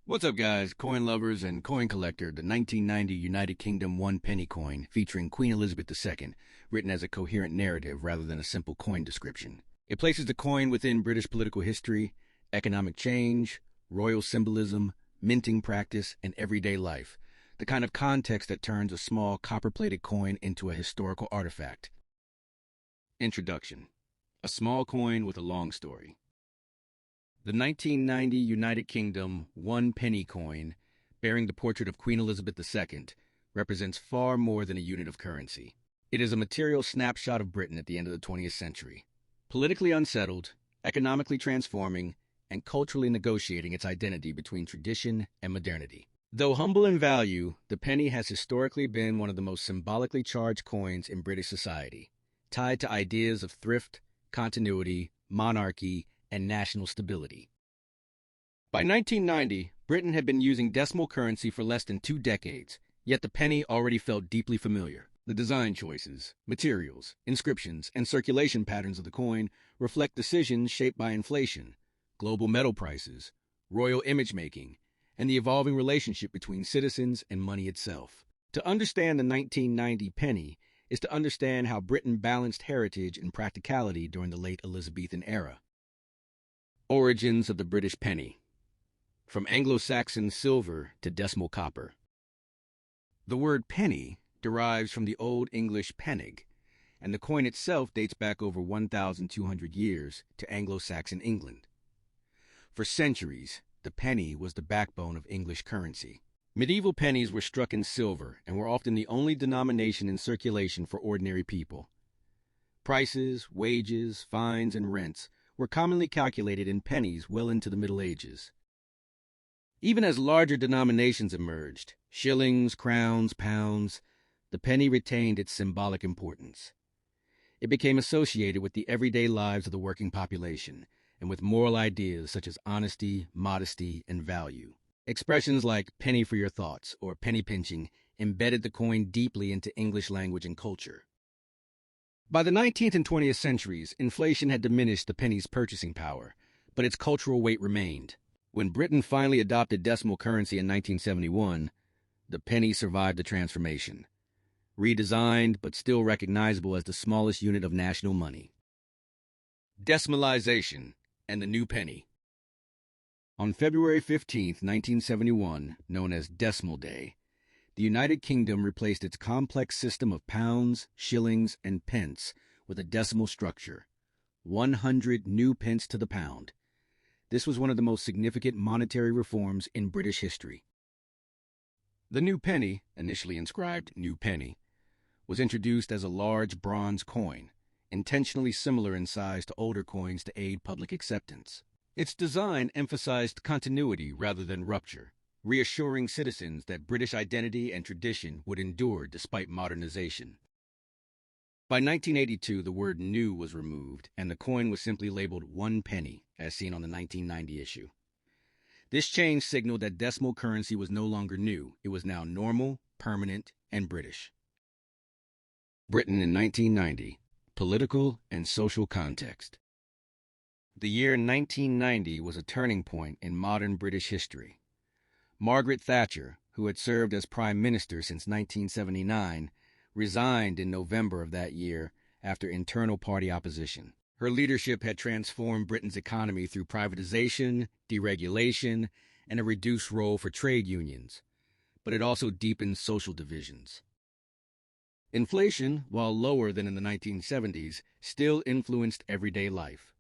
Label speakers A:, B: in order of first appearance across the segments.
A: What's up, guys? Coin lovers and coin collector, the 1990 United Kingdom one penny coin featuring Queen Elizabeth II, written as a coherent narrative rather than a simple coin description. It places the coin within British political history, economic change, royal symbolism, minting practice, and everyday life, the kind of context that turns a small copper-plated coin into a historical artifact. Introduction. A small coin with a long story. The 1990 United Kingdom one penny coin, bearing the portrait of Queen Elizabeth II, represents far more than a unit of currency. It is a material snapshot of Britain at the end of the 20th century, politically unsettled, economically transforming, and culturally negotiating its identity between tradition and modernity. Though humble in value, the penny has historically been one of the most symbolically charged coins in British society, tied to ideas of thrift, continuity, monarchy, and national stability. By 1990, Britain had been using decimal currency for less than 2 decades, yet the penny already felt deeply familiar. The design choices, materials, inscriptions, and circulation patterns of the coin reflect decisions shaped by inflation, global metal prices, royal image-making, and the evolving relationship between citizens and money itself. To understand the 1990 penny is to understand how Britain balanced heritage and practicality during the late Elizabethan era. Origins of the British penny. From Anglo-Saxon silver to decimal copper. The word penny derives from the Old English pennig, and the coin itself dates back over 1,200 years to Anglo-Saxon England. For centuries, the penny was the backbone of English currency. Medieval pennies were struck in silver and were often the only denomination in circulation for ordinary people. Prices, wages, fines, and rents were commonly calculated in pennies well into the Middle Ages. Even as larger denominations emerged, shillings, crowns, pounds, the penny retained its symbolic importance. It became associated with the everyday lives of the working population and with moral ideas such as honesty, modesty, and value. Expressions like penny for your thoughts or penny pinching embedded the coin deeply into English language and culture. By the 19th and 20th centuries, inflation had diminished the penny's purchasing power, but its cultural weight remained. When Britain finally adopted decimal currency in 1971, the penny survived the transformation, redesigned but still recognizable as the smallest unit of national money. Decimalization and the new penny. On February 15, 1971, known as Decimal Day, the United Kingdom replaced its complex system of pounds, shillings, and pence with a decimal structure, 100 new pence to the pound. This was one of the most significant monetary reforms in British history. The new penny, initially inscribed New Penny, was introduced as a large bronze coin, intentionally similar in size to older coins to aid public acceptance. Its design emphasized continuity rather than rupture, reassuring citizens that British identity and tradition would endure despite modernization. By 1982, the word new was removed, and the coin was simply labeled 1 penny, as seen on the 1990 issue. This change signaled that decimal currency was no longer new. It was now normal, permanent, and British. Britain in 1990, political and social context. The year 1990 was a turning point in modern British history. Margaret Thatcher, who had served as Prime Minister since 1979, resigned in November of that year after internal party opposition. Her leadership had transformed Britain's economy through privatization, deregulation, and a reduced role for trade unions, but it also deepened social divisions. Inflation, while lower than in the 1970s, still influenced everyday life.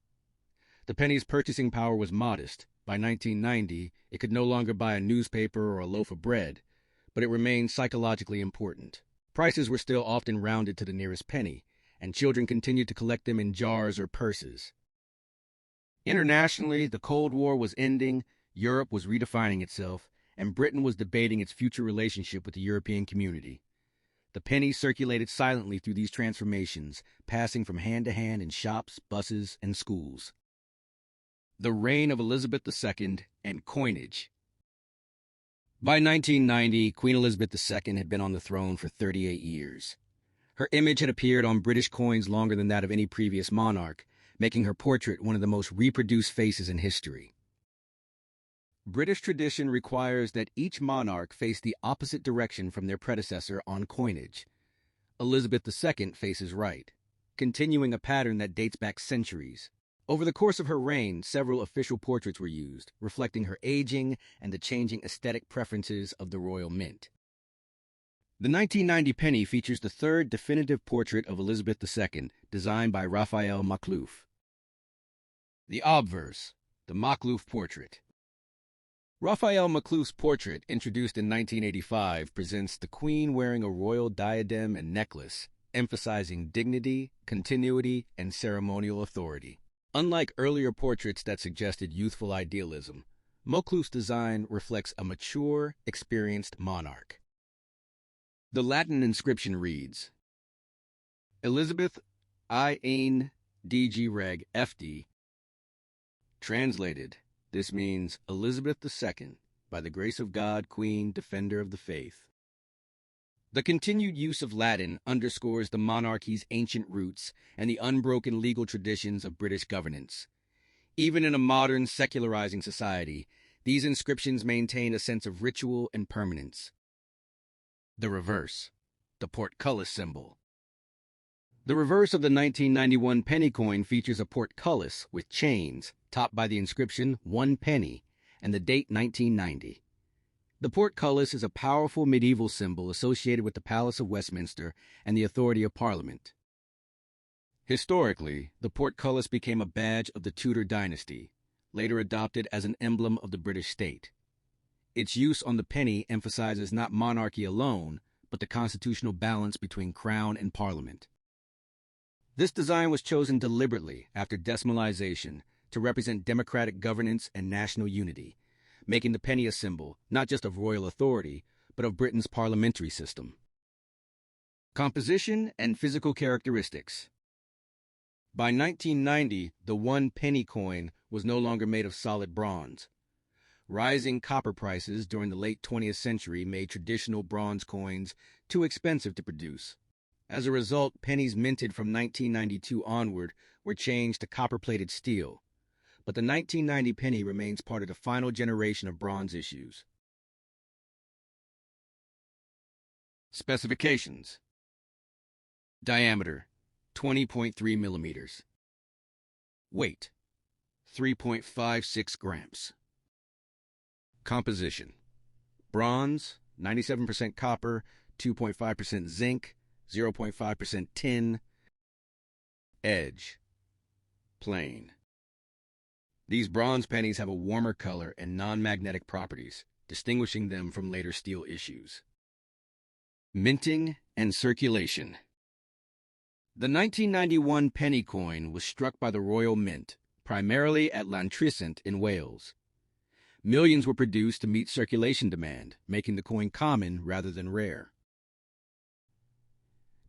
A: The penny's purchasing power was modest. By 1990, it could no longer buy a newspaper or a loaf of bread, but it remained psychologically important. Prices were still often rounded to the nearest penny, and children continued to collect them in jars or purses. Internationally, the Cold War was ending, Europe was redefining itself, and Britain was debating its future relationship with the European community. The penny circulated silently through these transformations, passing from hand to hand in shops, buses, and schools. The reign of Elizabeth II and coinage. By 1990, Queen Elizabeth II had been on the throne for 38 years. Her image had appeared on British coins longer than that of any previous monarch, making her portrait one of the most reproduced faces in history. British tradition requires that each monarch face the opposite direction from their predecessor on coinage. Elizabeth II faces right, continuing a pattern that dates back centuries. Over the course of her reign, several official portraits were used, reflecting her aging and the changing aesthetic preferences of the royal mint. The 1990 penny features the third definitive portrait of Elizabeth II, designed by Raphael Maklouf. The obverse, the Maklouf portrait. Raphael Maklouf's portrait, introduced in 1985, presents the Queen wearing a royal diadem and necklace, emphasizing dignity, continuity, and ceremonial authority. Unlike earlier portraits that suggested youthful idealism, Maklouf's design reflects a mature, experienced monarch. The Latin inscription reads, Elizabeth I ein DG Reg FD. Translated, this means Elizabeth II, by the grace of God, Queen, Defender of the Faith. The continued use of Latin underscores the monarchy's ancient roots and the unbroken legal traditions of British governance. Even in a modern, secularizing society, these inscriptions maintain a sense of ritual and permanence. The reverse, the portcullis symbol. The reverse of the 1991 penny coin features a portcullis with chains, topped by the inscription 1 penny and the date 1990. The portcullis is a powerful medieval symbol associated with the Palace of Westminster and the authority of Parliament. Historically, the portcullis became a badge of the Tudor dynasty, later adopted as an emblem of the British state. Its use on the penny emphasizes not monarchy alone, but the constitutional balance between crown and parliament. This design was chosen deliberately after decimalization to represent democratic governance and national unity, making the penny a symbol not just of royal authority, but of Britain's parliamentary system. Composition and physical characteristics. By 1990, the 1 penny coin was no longer made of solid bronze. Rising copper prices during the late 20th century made traditional bronze coins too expensive to produce. As a result, pennies minted from 1992 onward were changed to copper-plated steel, but the 1990 penny remains part of the final generation of bronze issues. Specifications. Diameter, 20.3 millimeters. Weight, 3.56 grams. Composition. Bronze, 97% copper, 2.5% zinc, 0.5% tin. Edge, plain. These bronze pennies have a warmer color and non-magnetic properties, distinguishing them from later steel issues. Minting and circulation. The 1991 penny coin was struck by the Royal Mint, primarily at Llantrisant in Wales. Millions were produced to meet circulation demand, making the coin common rather than rare.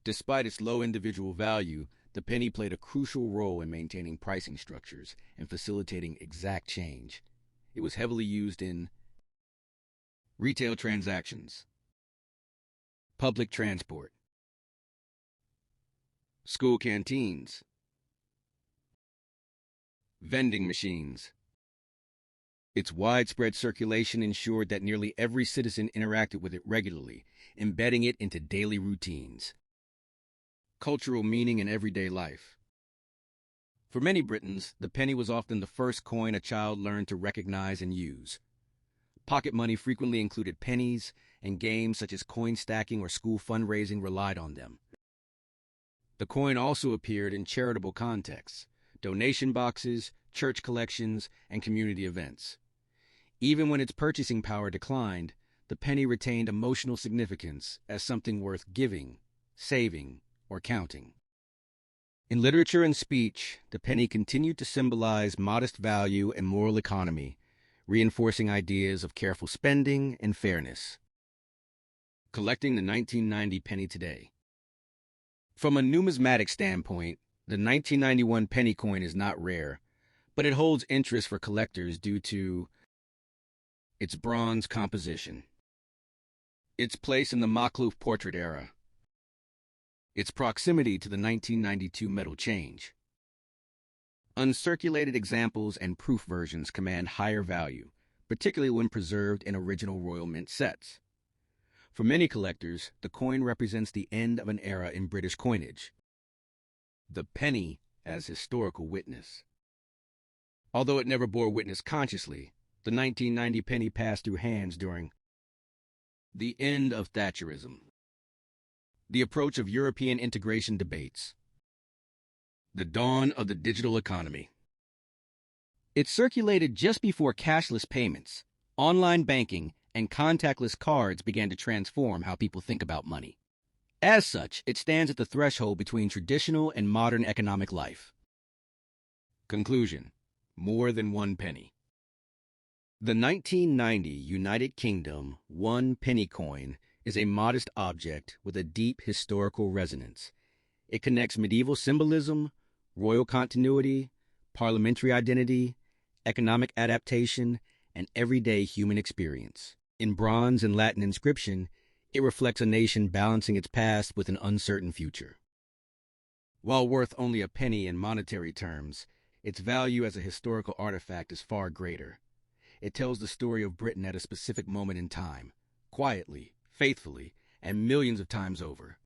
A: Despite its low individual value, the penny played a crucial role in maintaining pricing structures and facilitating exact change. It was heavily used in retail transactions, public transport, school canteens, vending machines. Its widespread circulation ensured that nearly every citizen interacted with it regularly, embedding it into daily routines. Cultural meaning in everyday life. For many Britons, the penny was often the first coin a child learned to recognize and use. Pocket money frequently included pennies, and games such as coin stacking or school fundraising relied on them. The coin also appeared in charitable contexts, donation boxes, church collections, and community events. Even when its purchasing power declined, the penny retained emotional significance as something worth giving, saving, or counting. In literature and speech, the penny continued to symbolize modest value and moral economy, reinforcing ideas of careful spending and fairness. Collecting the 1990 penny today. From a numismatic standpoint, the 1991 penny coin is not rare, but it holds interest for collectors due to its bronze composition, its place in the Maklouf portrait era, its proximity to the 1992 metal change. Uncirculated examples and proof versions command higher value, particularly when preserved in original royal mint sets. For many collectors, the coin represents the end of an era in British coinage. The penny as historical witness. Although it never bore witness consciously, the 1990 penny passed through hands during the end of Thatcherism, the approach of European integration debates, the dawn of the digital economy. It circulated just before cashless payments, online banking, and contactless cards began to transform how people think about money. As such, it stands at the threshold between traditional and modern economic life. Conclusion: more than one penny. The 1990 United Kingdom 1 penny coin is a modest object with a deep historical resonance. It connects medieval symbolism, royal continuity, parliamentary identity, economic adaptation, and everyday human experience. In bronze and Latin inscription, it reflects a nation balancing its past with an uncertain future. While worth only a penny in monetary terms, its value as a historical artifact is far greater. It tells the story of Britain at a specific moment in time, quietly, faithfully, and millions of times over.